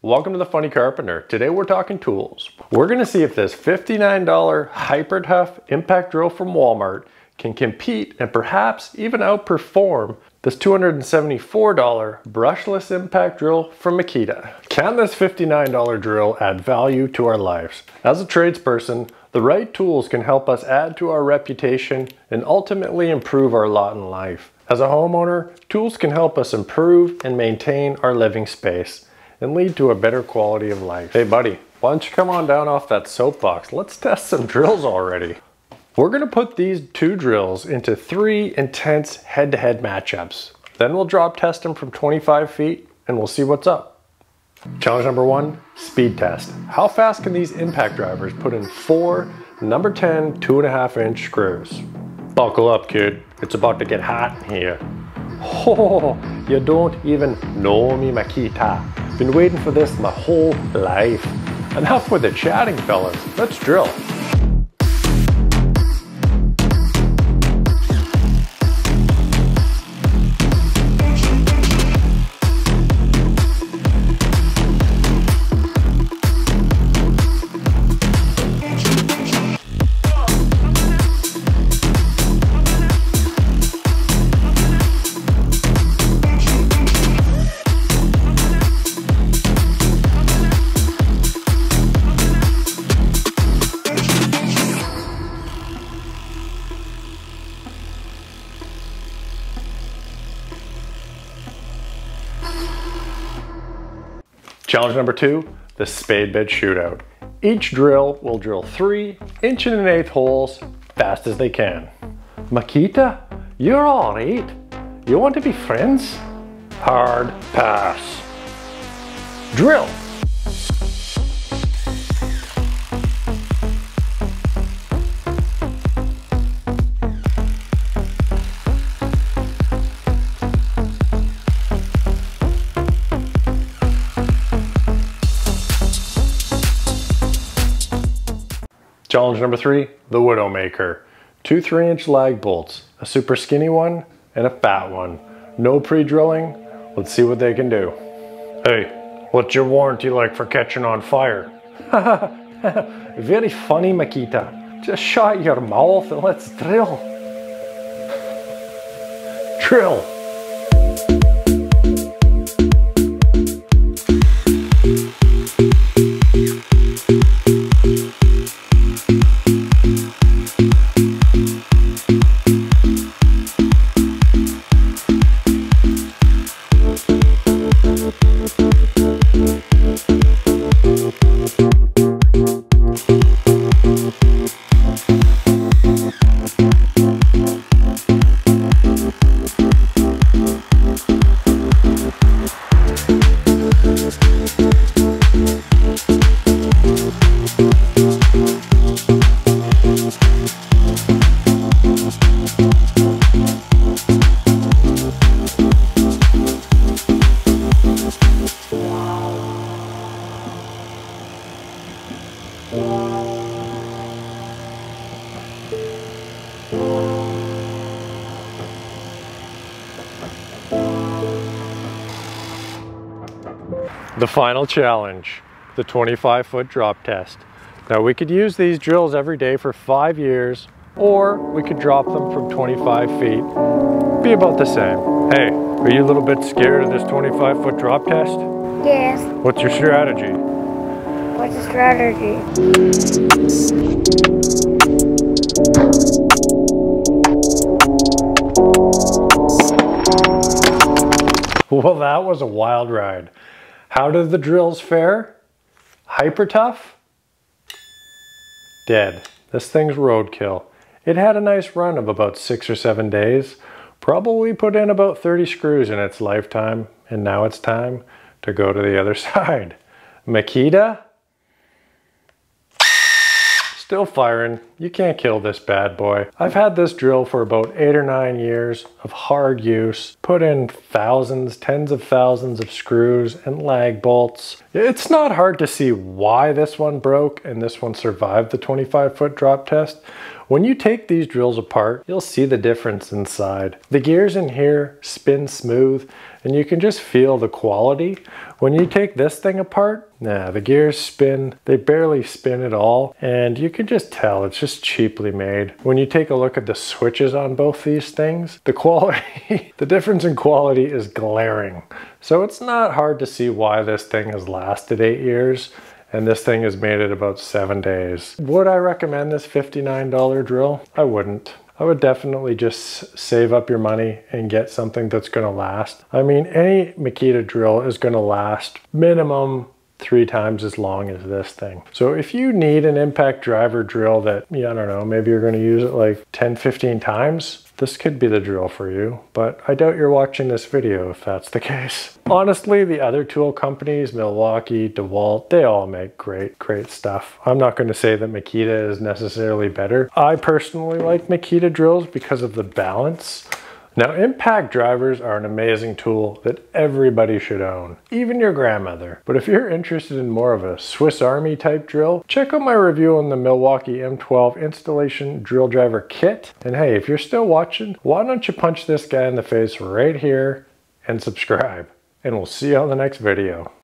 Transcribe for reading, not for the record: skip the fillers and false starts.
welcome to the Funny Carpenter. Today we're talking tools. We're going to see if this $59 Hyper-Tough impact drill from Walmart can compete and perhaps even outperform this $274 brushless impact drill from Makita. Can this $59 drill add value to our lives? As a tradesperson, the right tools can help us add to our reputation and ultimately improve our lot in life. As a homeowner, tools can help us improve and maintain our living space and lead to a better quality of life. Hey buddy, why don't you come on down off that soapbox? Let's test some drills already. We're gonna put these two drills into 3 intense head-to-head matchups. Then we'll drop test them from 25 feet and we'll see what's up. Challenge number 1, speed test. How fast can these impact drivers put in 4 number 10 2.5-inch screws? Buckle up, kid. It's about to get hot in here. Oh, you don't even know me, Makita. Been waiting for this my whole life. Enough with the chatting, fellas. Let's drill. Challenge number 2, the spade bed shootout. Each drill will drill 3 1.8" holes fast as they can. Makita, you're all right. You want to be friends? Hard pass. Drill. Challenge number 3, the Widowmaker. 2 3-inch lag bolts, a super skinny one and a fat one. No pre-drilling. Let's see what they can do. Hey, what's your warranty like for catching on fire? Very funny, Makita. Just shut your mouth and let's drill. Drill. The final challenge, the 25-foot drop test. Now we could use these drills every day for 5 years, or we could drop them from 25 feet, be about the same. Hey, are you a little bit scared of this 25-foot drop test? Yes. What's your strategy? What's the strategy? Well, that was a wild ride. How did the drills fare? Hyper-Tough? Dead. This thing's roadkill. It had a nice run of about 6 or 7 days. Probably put in about 30 screws in its lifetime, and now it's time to go to the other side. Makita? Still firing. You can't kill this bad boy. I've had this drill for about 8 or 9 years of hard use. Put in thousands, tens of thousands of screws and lag bolts. It's not hard to see why this one broke and this one survived the 25-foot drop test. When you take these drills apart, you'll see the difference inside. The gears in here spin smooth and you can just feel the quality. When you take this thing apart, the gears spin, they barely spin at all, and you can just tell it's just cheaply made. When you take a look at the switches on both these things, the quality, the difference in quality is glaring. So it's not hard to see why this thing has lasted 8 years, and this thing is made in about 7 days. Would I recommend this $59 drill? I wouldn't. I would definitely just save up your money and get something that's gonna last. I mean, any Makita drill is gonna last minimum 3 times as long as this thing. So if you need an impact driver drill that, I don't know, maybe you're gonna use it like 10, 15 times, this could be the drill for you, but I doubt you're watching this video if that's the case. Honestly, the other tool companies, Milwaukee, DeWalt, they all make great stuff. I'm not going to say that Makita is necessarily better. I personally like Makita drills because of the balance. Now, impact drivers are an amazing tool that everybody should own, even your grandmother. But if you're interested in more of a Swiss Army type drill, check out my review on the Milwaukee M12 installation drill driver kit. And hey, if you're still watching, why don't you punch this guy in the face right here and subscribe? And we'll see you on the next video.